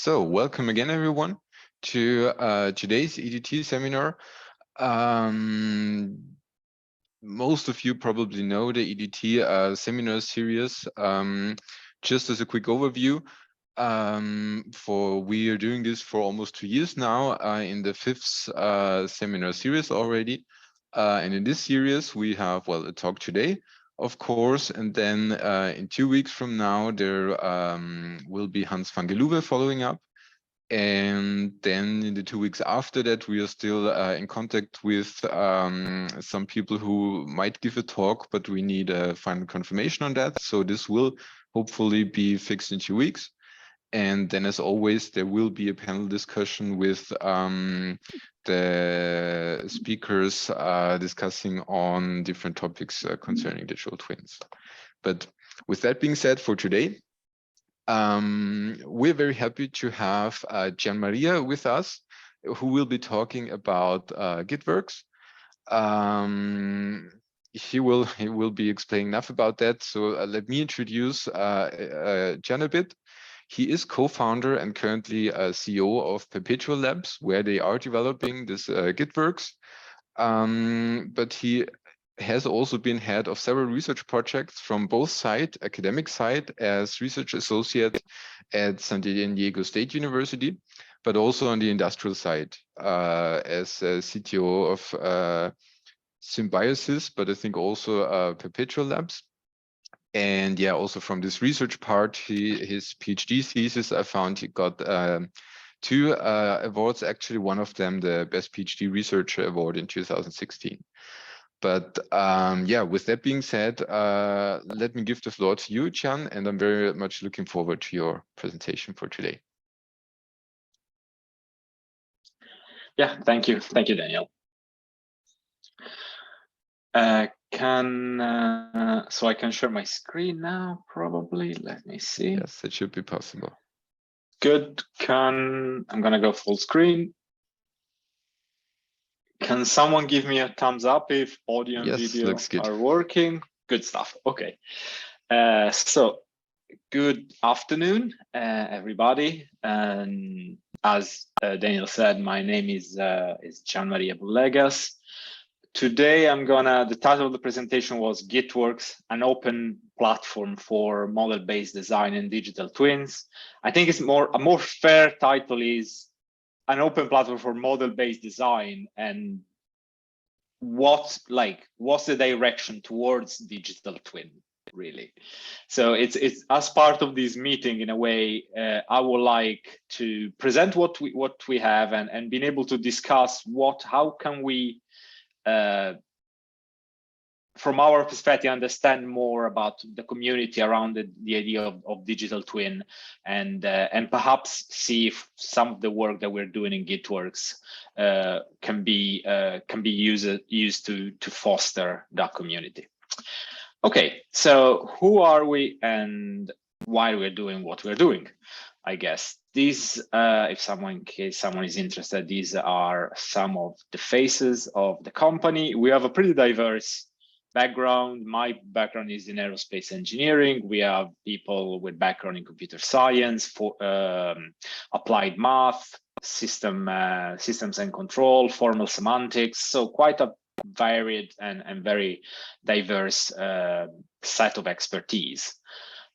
So welcome again, everyone, to today's EDT seminar. Most of you probably know the EDT seminar series. Just as a quick overview, we are doing this for almost 2 years now, in the 5th seminar series already. And in this series, we have, well, a talk today, of course, and then in 2 weeks from now, there will be Hans van Geluwe following up. And then in the 2 weeks after that, we are still in contact with some people who might give a talk, but we need a final confirmation on that. So this will hopefully be fixed in 2 weeks. And then, as always, there will be a panel discussion with the speakers discussing on different topics concerning digital twins. But with that being said, for today, we're very happy to have Gianmaria with us, who will be talking about GitWorks. He will be explaining enough about that. So let me introduce Gian a bit. He is co-founder and currently CEO of Perpetual Labs, where they are developing this GitWorks. But he has also been head of several research projects from both sides, academic side as research associate at San Diego State University, but also on the industrial side as CTO of Symbiosis, but I think also Perpetual Labs. And yeah, also from this research part, his PhD thesis, I found he got 2 awards, actually, one of them the Best PhD Researcher Award in 2016. But yeah, with that being said, let me give the floor to you, Gian, and I'm very much looking forward to your presentation for today. Yeah, thank you. Thank you, Daniel. So I can share my screen now, probably. Let me see. Yes, it should be possible. Good. I'm gonna go full screen. Can someone give me a thumbs up if audio and video are working? Good stuff. Okay. So good afternoon, everybody. And as Daniel said, my name is Gianmaria Bullegas. Today, the title of the presentation was GitWorks, an open platform for model-based design and digital twins. I think it's a more fair title is an open platform for model-based design, and what's the direction towards digital twin, really. So it's as part of this meeting, in a way, I would like to present what we have and being able to discuss how can we, from our perspective, understand more about the community around the idea of digital twin, and perhaps see if some of the work that we're doing in GitWorks can be used to foster that community. Okay, so who are we and why we're doing what we're doing? I guess these, in case someone is interested, these are some of the faces of the company. We have a pretty diverse background. My background is in aerospace engineering. We have people with background in computer science, for applied math, systems and control, formal semantics. So quite a varied and very diverse set of expertise.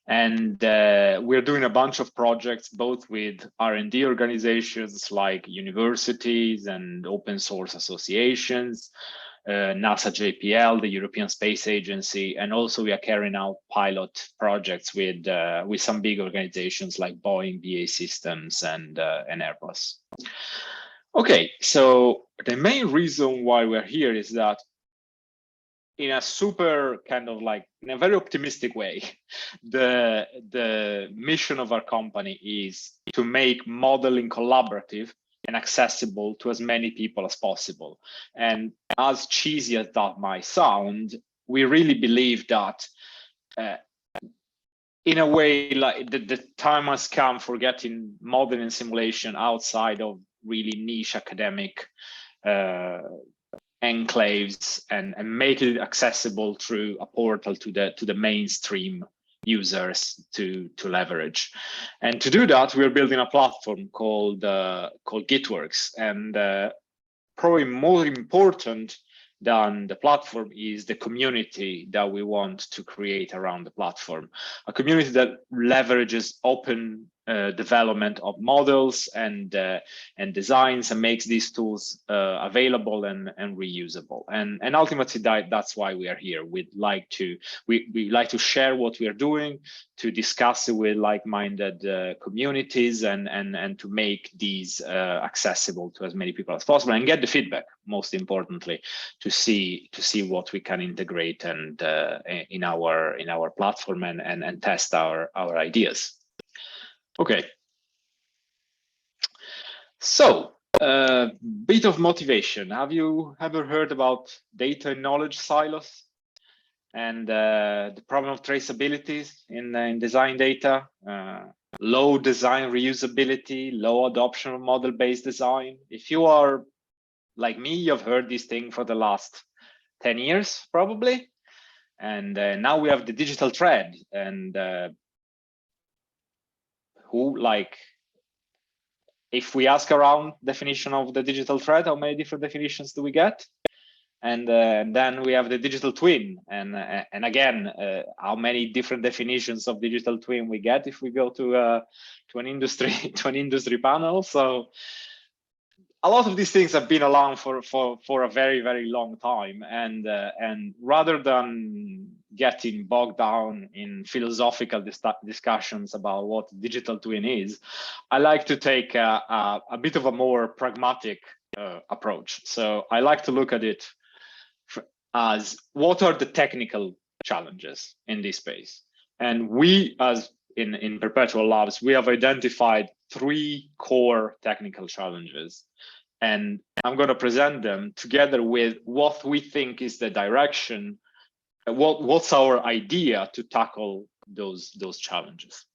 And we're doing a bunch of projects, both with R&D organizations like universities and open source associations, NASA JPL, the European Space Agency, and also we are carrying out pilot projects with some big organizations like Boeing, BAE Systems, and Airbus. Okay, so the main reason why we're here is that, in a super in a very optimistic way, the mission of our company is to make modeling collaborative and accessible to as many people as possible. And as cheesy as that might sound, we really believe that in a way, like the time has come for getting modeling and simulation outside of really niche academic enclaves and make it accessible through a portal to the mainstream users to leverage. And to do that, we're building a platform called GitWorks. And probably more important than the platform is the community that we want to create around the platform. A community that leverages open development of models and designs and makes these tools available and reusable. And ultimately that's why we are here. We like to share what we are doing, to discuss it with like-minded communities and to make these accessible to as many people as possible and get the feedback, most importantly, to see what we can integrate and in our platform and test our ideas. Okay, so bit of motivation. Have you ever heard about data and knowledge silos and the problem of traceability in design data, low design reusability, low adoption of model-based design? If you are like me, you've heard this thing for the last 10 years, probably. And now we have the digital thread, and if we ask around definition of the digital thread, how many different definitions do we get? And then we have the digital twin, and again, how many different definitions of digital twin we get if we go to an industry panel. So a lot of these things have been around for a very, very long time, and rather than getting bogged down in philosophical discussions about what digital twin is, I like to take a bit of a more pragmatic approach. So I like to look at it as what are the technical challenges in this space, and we, as in Perpetual Labs, we have identified 3 core technical challenges, and I'm going to present them together with what we think is the direction, what's our idea to tackle those challenges.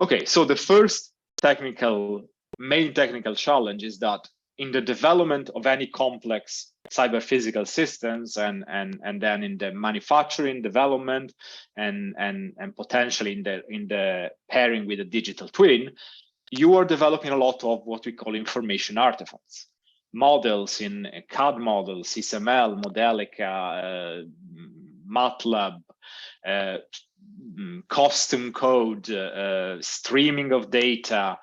Okay, so the first main technical challenge is that in the development of any complex cyber physical systems and then in the manufacturing development and potentially in the pairing with a digital twin, you are developing a lot of what we call information artifacts, models in CAD models, XML, Modelica, MATLAB, custom code, streaming of data,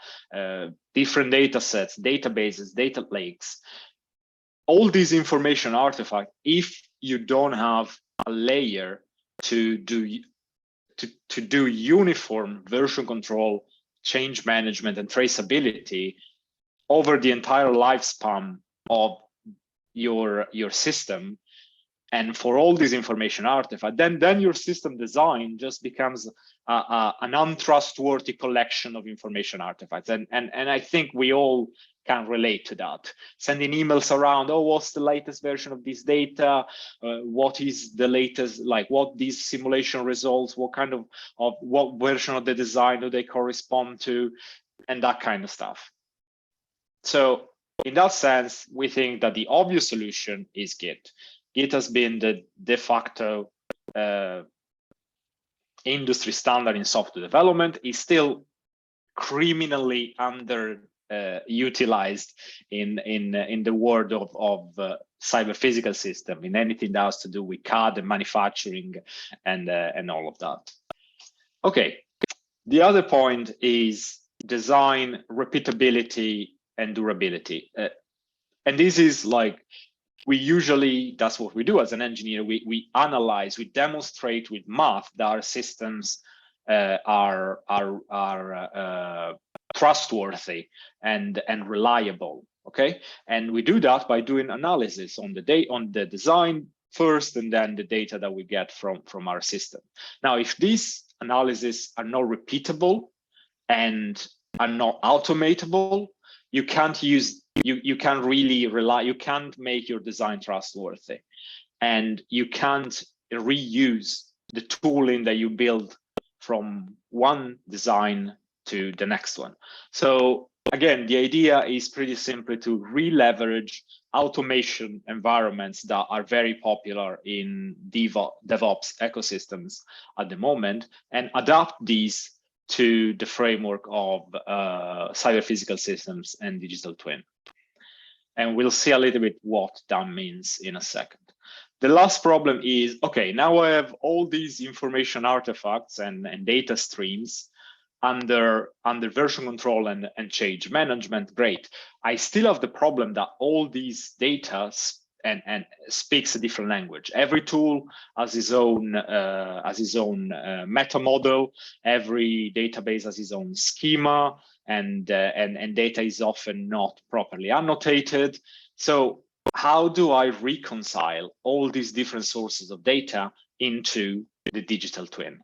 different data sets, databases, data lakes. All these information artifacts, if you don't have a layer to do uniform version control, change management, and traceability over the entire lifespan of your system, and for all these information artifacts, then your system design just becomes an untrustworthy collection of information artifacts. And I think we all can relate to that. Sending emails around, oh, what's the latest version of this data? What is the latest, like what these simulation results, what kind of what version of the design do they correspond to, and that kind of stuff. So in that sense, we think that the obvious solution is Git. Git has been the de facto industry standard in software development. It's still criminally underutilized in the world of cyber physical system, in anything that has to do with CAD and manufacturing and all of that. Okay, the other point is design repeatability and durability, and this is like, that's what we do as an engineer. We analyze, we demonstrate with math that our systems are trustworthy and reliable. Okay, and we do that by doing analysis on the design first, and then the data that we get from our system. Now, if these analyses are not repeatable and are not automatable, you can't use. You can't really rely, you can't make your design trustworthy, and you can't reuse the tooling that you build from one design to the next one. So again, the idea is pretty simply to re-leverage automation environments that are very popular in DevOps ecosystems at the moment and adapt these to the framework of cyber physical systems and digital twin. And we'll see a little bit what that means in a second. The last problem is, okay, now I have all these information artifacts and data streams under version control and change management. Great. I still have the problem that all these data and speaks a different language. Every tool has its own meta model. Every database has its own schema, and data is often not properly annotated. So how do I reconcile all these different sources of data into the digital twin?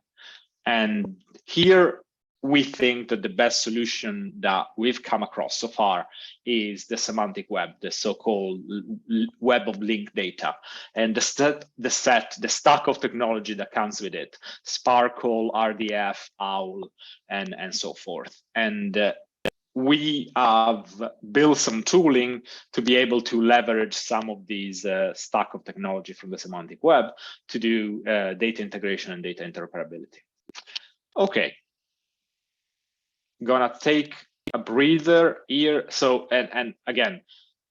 And here we think that the best solution that we've come across so far is the semantic web, the so-called web of linked data, and the stack of technology that comes with it: Sparkle, RDF, OWL, and so forth. And we have built some tooling to be able to leverage some of these stack of technology from the semantic web to do data integration and data interoperability. Okay, gonna take a breather here. So, and again,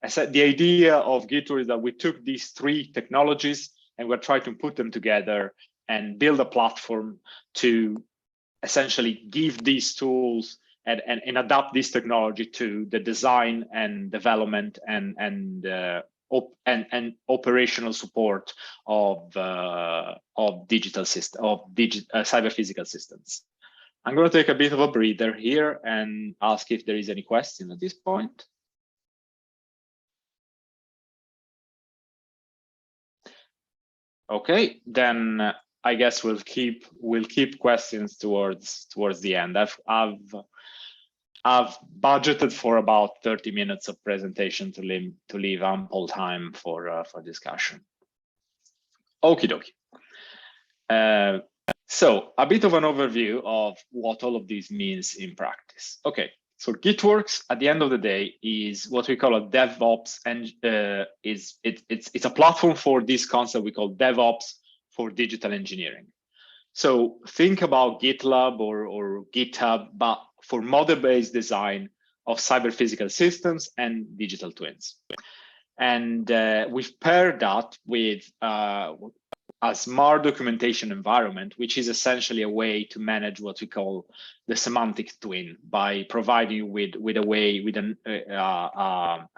I said the idea of GitWorks is that we took these three technologies and we're trying to put them together and build a platform to essentially give these tools and adapt this technology to the design and development and operational support of digital system, cyber physical systems. I'm going to take a bit of a breather here and ask if there is any question at this point. Okay, then I guess we'll keep questions towards the end. I've budgeted for about 30 minutes of presentation to leave ample time for discussion. Okie dokie. So a bit of an overview of what all of this means in practice. Okay, so GitWorks at the end of the day is what we call a DevOps, and it's a platform for this concept we call DevOps for digital engineering. So think about GitLab or GitHub, but for model-based design of cyber physical systems and digital twins. And we've paired that with a smart documentation environment, which is essentially a way to manage what we call the semantic twin by providing you with a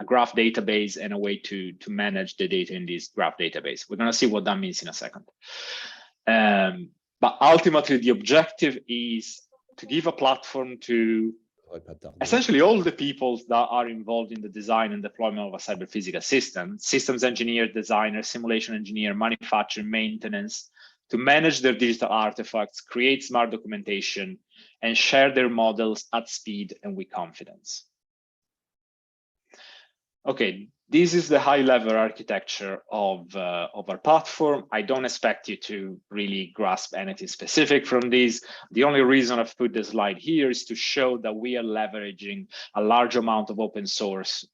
graph database and a way to manage the data in this graph database. We're going to see what that means in a second. But ultimately, the objective is to give a platform to essentially all the people that are involved in the design and deployment of a cyber physical system: systems engineer, designer, simulation engineer, manufacturer, maintenance, to manage their digital artifacts, create smart documentation, and share their models at speed and with confidence. Okay, this is the high-level architecture of our platform. I don't expect you to really grasp anything specific from this. The only reason I've put this slide here is to show that we are leveraging a large amount of open source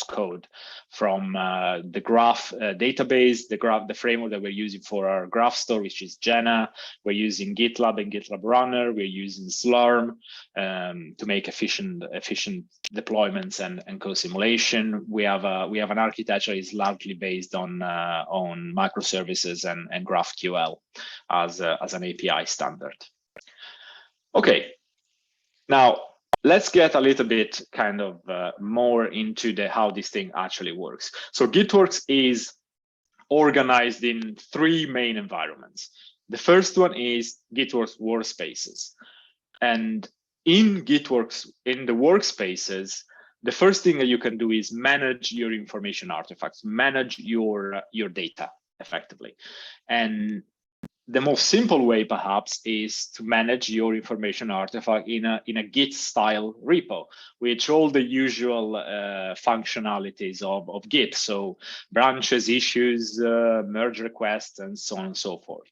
code from the graph database, the framework that we're using for our graph store, which is Jena. We're using GitLab and GitLab Runner. We're using Slurm to make efficient deployments and co-simulation. We have an architecture that is largely based on microservices and GraphQL as an API standard. Okay, now let's get a little bit kind of more into how this thing actually works. So GitWorks is organized in three main environments. The first one is GitWorks workspaces. And in GitWorks, in the workspaces, the first thing that you can do is manage your information artifacts, manage your data effectively. And the most simple way, perhaps, is to manage your information artifact in a Git style repo, which all the usual functionalities of Git, so branches, issues, merge requests, and so on and so forth.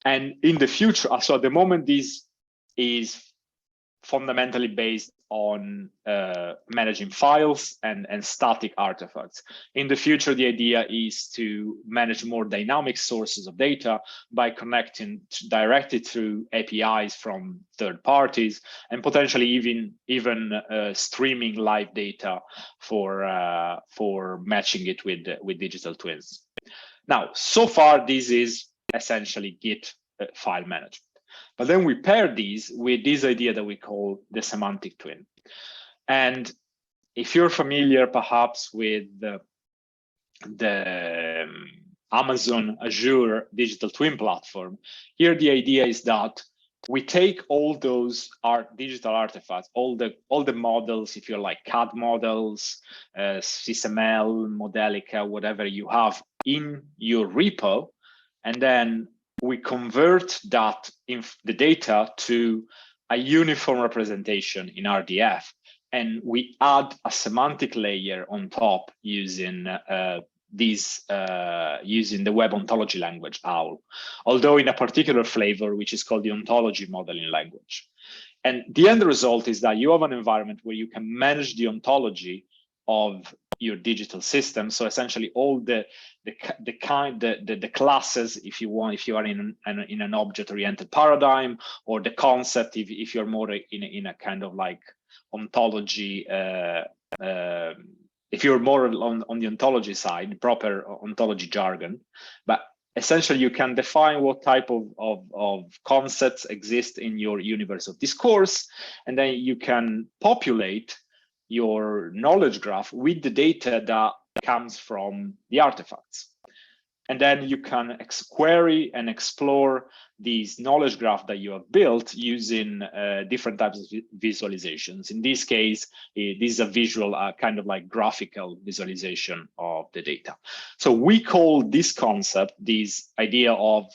And in the future, so at the moment, this is fundamentally based on managing files and static artifacts. In the future, the idea is to manage more dynamic sources of data by connecting directly through APIs from third parties, and potentially even streaming live data for matching it with digital twins. Now, so far, this is essentially Git file management. But then we pair these with this idea that we call the semantic twin. And if you're familiar perhaps with the Amazon Azure digital twin platform, here the idea is that we take all those digital artifacts, all the models, if you're like CAD models, SysML, Modelica, whatever you have in your repo, and then we convert that the data to a uniform representation in RDF, and we add a semantic layer on top using using the web ontology language OWL, although in a particular flavor, which is called the ontology modeling language. And the end result is that you have an environment where you can manage the ontology of your digital system. So essentially all the classes, if you want, if you are in an object-oriented paradigm, or the concept, if you're more in a kind of like ontology, if you're more on the ontology side, proper ontology jargon. But essentially you can define what type of concepts exist in your universe of discourse, and then you can populate your knowledge graph with the data that comes from the artifacts. And then you can query and explore these knowledge graph that you have built using different types of visualizations. In this case, this is a visual, kind of like graphical visualization of the data. So we call this concept, this idea of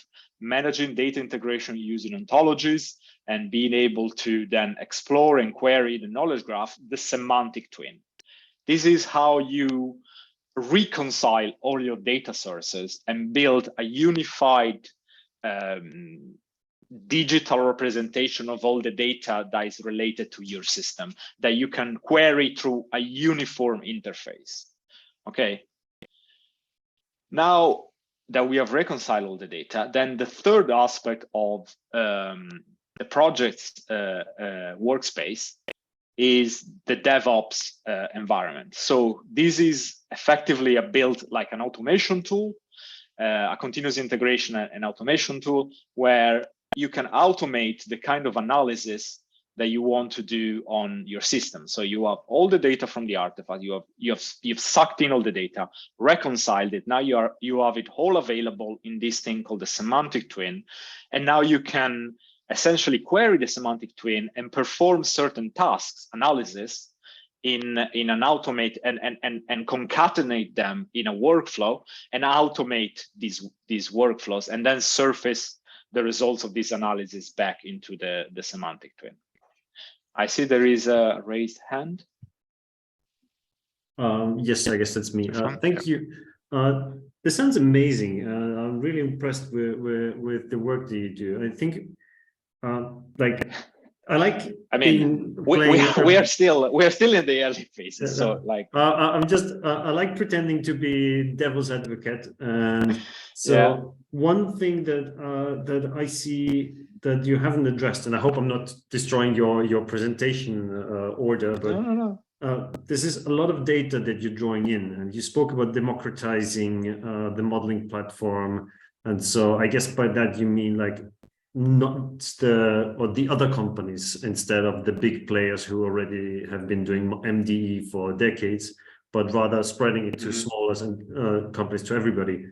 managing data integration using ontologies and being able to then explore and query the knowledge graph, the semantic twin. This is how you reconcile all your data sources and build a unified digital representation of all the data that is related to your system that you can query through a uniform interface. Okay. Now that we have reconciled all the data, then the third aspect of the project's workspace is the DevOps environment. So this is effectively built like an automation tool, a continuous integration and automation tool, where you can automate the kind of analysis that you want to do on your system. So you have all the data from the artifact, you've sucked in all the data, reconciled it. Now you have it all available in this thing called the semantic twin, and now you can essentially query the semantic twin and perform certain tasks, analysis in an automate and concatenate them in a workflow and automate these workflows, and then surface the results of this analysis back into the semantic twin. I see there is a raised hand. Yes, I guess that's me. Thank you. This sounds amazing. I'm really impressed with the work that you do. I think, I mean, we are still in the early phases. So like, I like pretending to be devil's advocate, and so one thing that I see that you haven't addressed, and I hope I'm not destroying your presentation order, but no. This is a lot of data that you're drawing in, and you spoke about democratizing the modeling platform, and so I guess by that you mean like not the other companies instead of the big players who already have been doing MDE for decades, but rather spreading it to smaller companies, to everybody.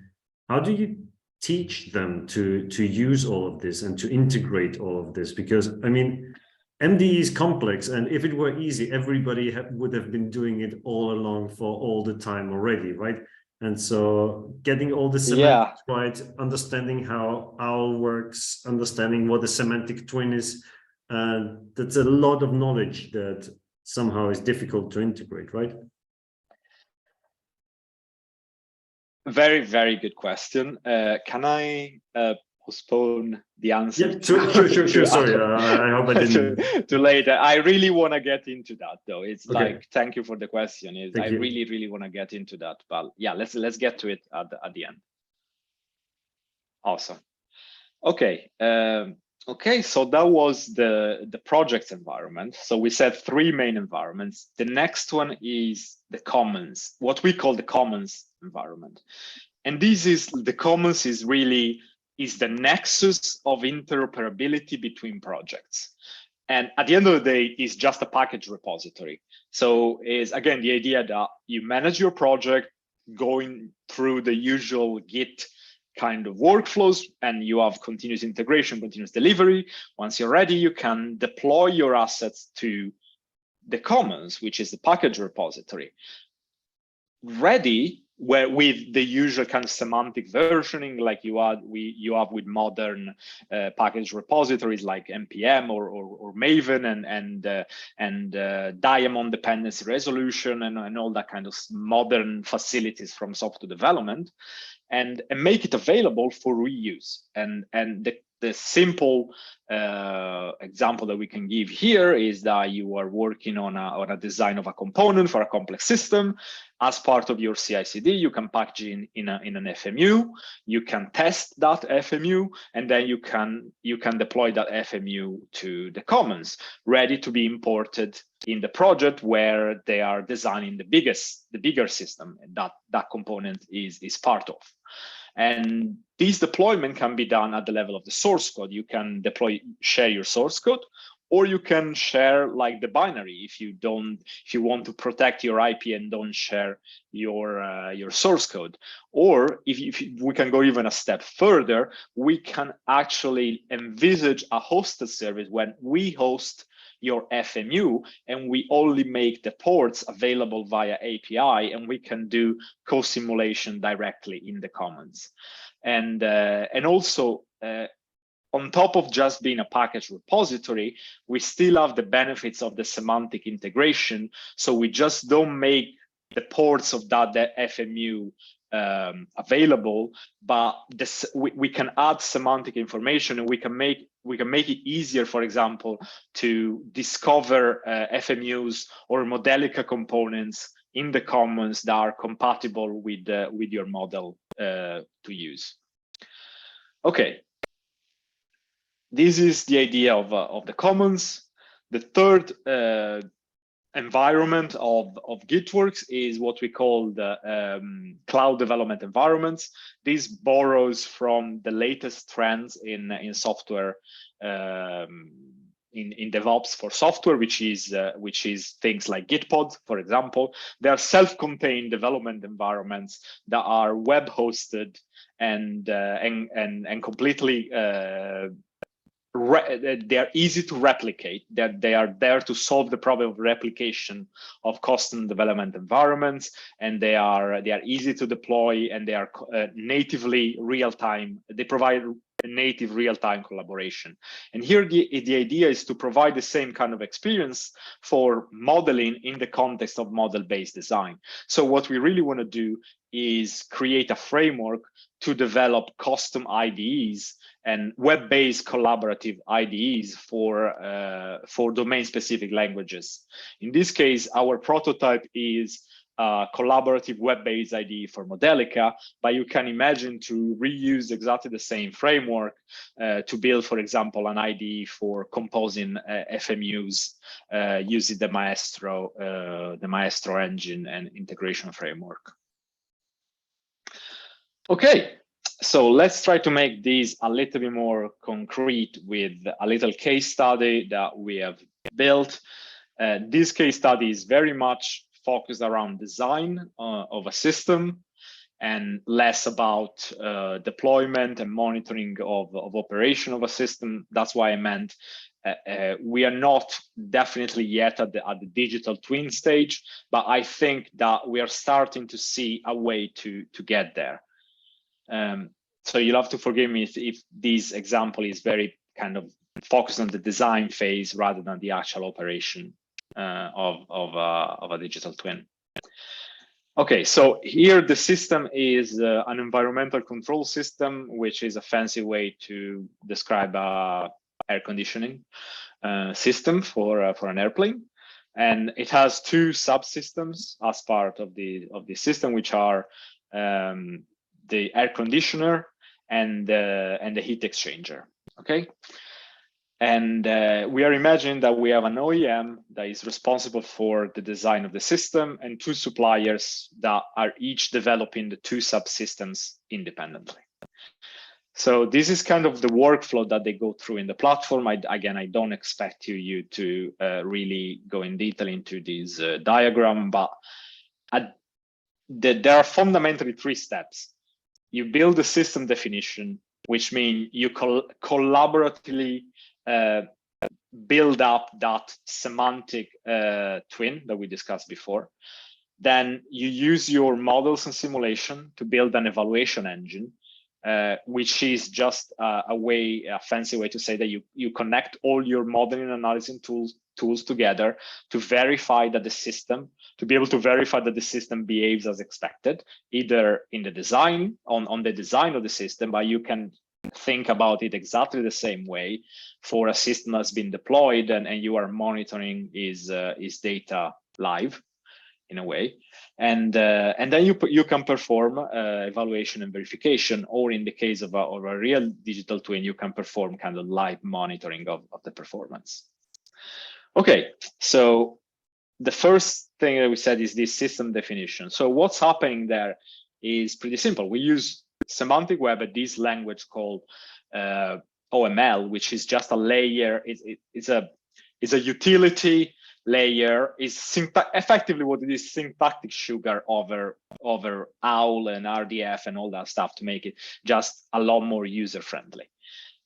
How do you teach them to use all of this and to integrate all of this? Because I mean, MDE is complex, and if it were easy, everybody would have been doing it all along for all the time already, right? And so getting all the semantics right, understanding how OWL works, understanding what the semantic twin is, that's a lot of knowledge that somehow is difficult to integrate, right? Very, very good question. Can I postpone the answer. Yeah, sure. Sorry, I hope I didn't. to later. I really want to get into that, though. It's Okay. like, thank you for the question. I you. really want to get into that. But yeah, let's get to it at the end. Awesome. Okay. Okay, so that was the project environment. So we said 3 main environments. The next one is the commons, what we call the commons environment. And the commons is really the nexus of interoperability between projects. And at the end of the day, it's just a package repository. So is again the idea that you manage your project going through the usual Git kind of workflows, and you have continuous integration, continuous delivery. Once you're ready, you can deploy your assets to the commons, which is the package repository. Ready, where with the usual kind of semantic versioning like you have with modern package repositories like npm or Maven and Diamond dependency resolution and all that kind of modern facilities from software development, and make it available for reuse. And the simple example that we can give here is that you are working on a design of a component for a complex system. As part of your CI/CD, you can package in an FMU. You can test that FMU, and then you can deploy that FMU to the commons, ready to be imported in the project where they are designing the bigger system that component is part of. And this deployment can be done at the level of the source code. You can share your source code, or you can share like the binary if you want to protect your IP and don't share your source code. Or if we can go even a step further, we can actually envisage a hosted service when we host your FMU and we only make the ports available via API, and we can do co-simulation directly in the commons. And also on top of just being a package repository, we still have the benefits of the semantic integration. So we just don't make the ports of that FMU available, but we can add semantic information, and we can make it easier, for example, to discover FMUs or Modelica components in the commons that are compatible with your model to use. Okay, this is the idea of the commons. The third environment of GitWorks is what we call the cloud development environments. This borrows from the latest trends in software, in DevOps for software, which is things like Gitpod, for example. They are self-contained development environments that are web hosted and completely they are easy to replicate. They are there to solve the problem of replication of custom development environments, and they are easy to deploy, and they are natively real-time. They provide a native real-time collaboration. And here the idea is to provide the same kind of experience for modeling in the context of model-based design. So what we really want to do is create a framework to develop custom IDEs and web-based collaborative IDEs for domain-specific languages. In this case, our prototype is a collaborative web-based IDE for Modelica, but you can imagine to reuse exactly the same framework to build, for example, an IDE for composing FMUs using the Maestro engine and integration framework. Okay. So let's try to make this a little bit more concrete with a little case study that we have built. This case study is very much focused around design of a system and less about deployment and monitoring of operation of a system. That's why I meant we are not definitely yet at the digital twin stage, but I think that we are starting to see a way to get there. So you'll have to forgive me if this example is very kind of focused on the design phase rather than the actual operation of a digital twin. Okay, so here the system is an environmental control system, which is a fancy way to describe a air conditioning system for an airplane. And it has two subsystems as part of the system, which are the air conditioner and the heat exchanger. Okay. And we are imagining that we have an OEM that is responsible for the design of the system and two suppliers that are each developing the two subsystems independently. So this is kind of the workflow that they go through in the platform. Again, I don't expect you to really go in detail into this diagram, but there are fundamentally three steps. You build the system definition, which means you collaboratively build up that semantic twin that we discussed before. Then you use your models and simulation to build an evaluation engine, which is just a fancy way to say that you connect all your modeling and analysis tools together to verify that to be able to verify that the system behaves as expected, either in the design, on the design of the system, but you can think about it exactly the same way for a system that's been deployed and you are monitoring is data live in a way, and then you can perform evaluation and verification, or in the case of a real digital twin, you can perform kind of live monitoring of the performance. Okay, so the first thing that we said is this system definition. So what's happening there is pretty simple. We use semantic web at this language called OML, which is just a layer. It's a utility layer. Is effectively what it is, syntactic sugar over OWL and RDF and all that stuff to make it just a lot more user friendly.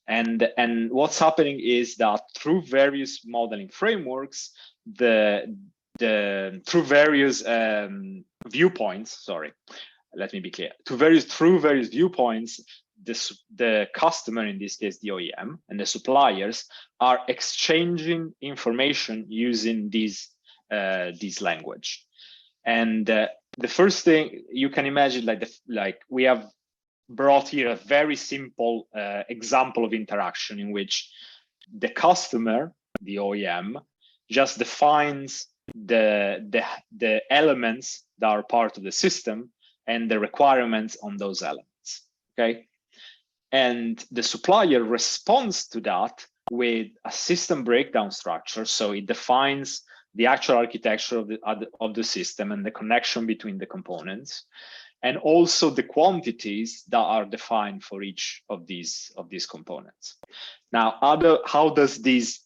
And what's happening is that through various modeling frameworks, through various viewpoints, sorry, let me be clear, through various viewpoints, the customer, in this case the OEM, and the suppliers are exchanging information using this language. And the first thing you can imagine, like we have brought here a very simple example of interaction in which the customer, the OEM, just defines the elements that are part of the system and the requirements on those elements. Okay. And the supplier responds to that with a system breakdown structure. So it defines the actual architecture of the system and the connection between the components, and also the quantities that are defined for each of these components. Now, how does this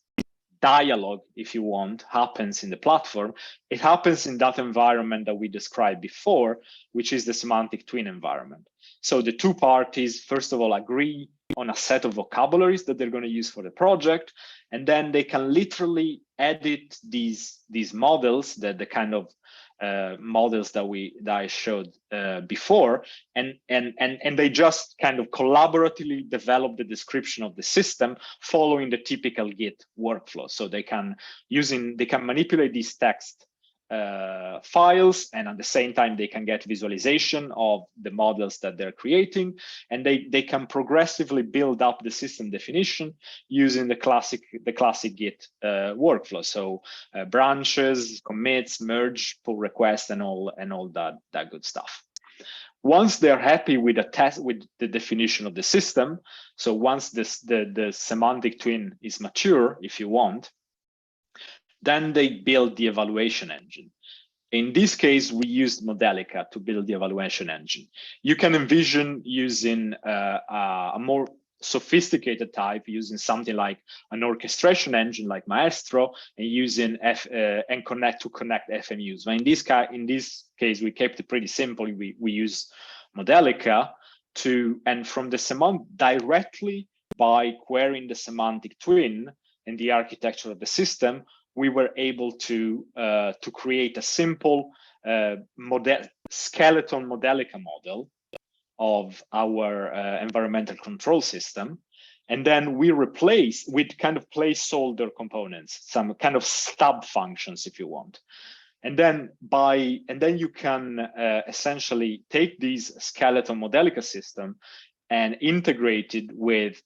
dialogue, if you want, happens in the platform? It happens in that environment that we described before, which is the semantic twin environment. So the two parties, first of all, agree on a set of vocabularies that they're going to use for the project, and then they can literally edit these models, the kind of models that I showed before, and they just kind of collaboratively develop the description of the system following the typical Git workflow. So they can manipulate these text files, and at the same time they can get visualization of the models that they're creating, and they can progressively build up the system definition using the classic Git workflow. So branches, commits, merge, pull requests, and all that good stuff. Once they're happy with the definition of the system, so once the semantic twin is mature, if you want, then they build the evaluation engine. In this case, we used Modelica to build the evaluation engine. You can envision using a more sophisticated type, using something like an orchestration engine like Maestro, and using and connect FMUs. But in this case, we kept it pretty simple. We use Modelica and from the directly by querying the semantic twin and the architecture of the system, we were able to create a simple skeleton Modelica model of our environmental control system. And then we replace with kind of placeholder components, some kind of stub functions, if you want. And then you can essentially take these skeleton modelica system and integrate it with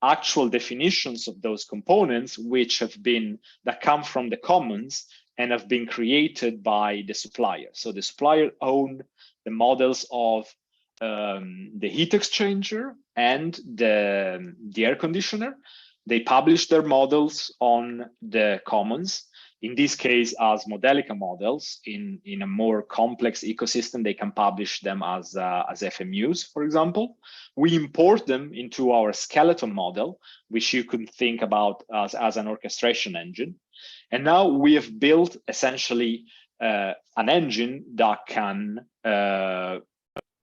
actual definitions of those components, that come from the commons and have been created by the supplier. So the supplier owned the models of the heat exchanger and the air conditioner. They publish their models on the commons. In this case, as modelica models. In a more complex ecosystem, they can publish them as FMUs, for example. We import them into our skeleton model, which you could think about as an orchestration engine. And now we have built essentially an engine that can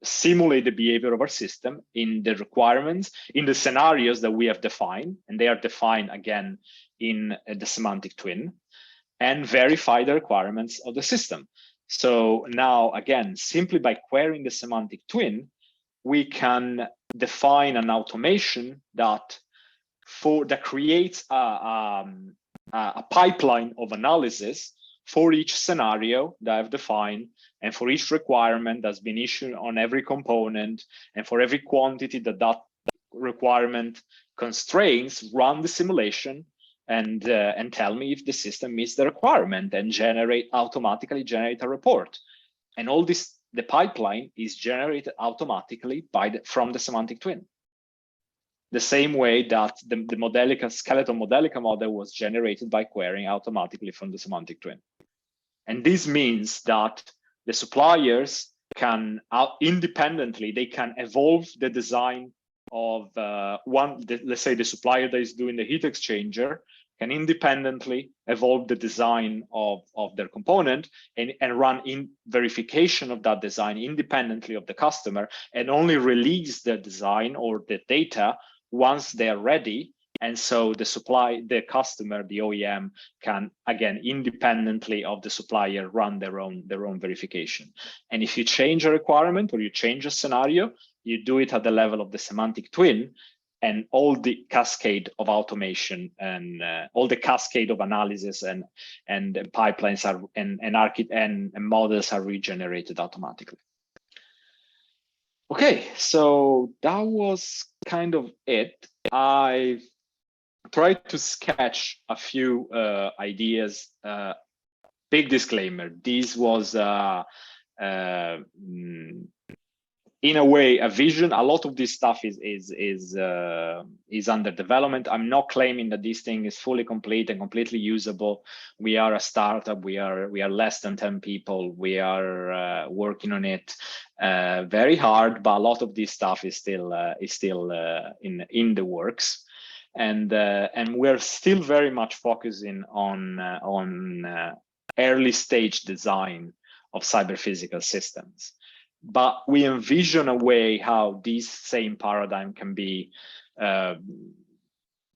simulate the behavior of our system in the requirements, in the scenarios that we have defined, and they are defined again in the semantic twin, and verify the requirements of the system. So now, again, simply by querying the semantic twin, we can define an automation that creates a pipeline of analysis for each scenario that I've defined, and for each requirement that's been issued on every component, and for every quantity that requirement constrains, run the simulation and tell me if the system meets the requirement, and automatically generate a report. And all this, the pipeline is generated automatically from the semantic twin. The same way that the skeleton modelica model was generated by querying automatically from the semantic twin. And this means that the suppliers can independently, they can evolve the design of let's say the supplier that is doing the heat exchanger can independently evolve the design of their component and run in verification of that design independently of the customer, and only release the design or the data once they're ready. And so the customer, the OEM, can again independently of the supplier run their own verification. And if you change a requirement or you change a scenario, you do it at the level of the semantic twin, and all the cascade of automation and all the cascade of analysis and pipelines and models are regenerated automatically. Okay, so that was kind of it. I tried to sketch a few ideas. Big disclaimer: this was in a way a vision. A lot of this stuff is under development. I'm not claiming that this thing is fully complete and completely usable. We are a startup. We are less than 10 people. We are working on it very hard, but a lot of this stuff is still in the works. And we're still very much focusing on early stage design of cyber physical systems. But we envision a way how this same paradigm can be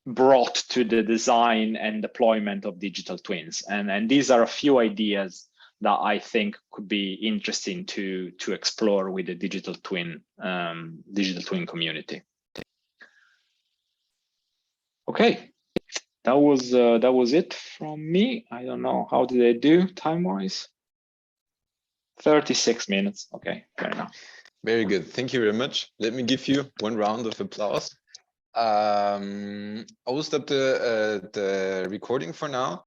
brought to the design and deployment of digital twins. And these are a few ideas that I think could be interesting to explore with the digital twin community. Okay, that was it from me. I don't know, how did I do time-wise? 36 minutes. Okay, fair enough. Very good. Thank you very much. Let me give you one round of applause. I will stop the recording for now.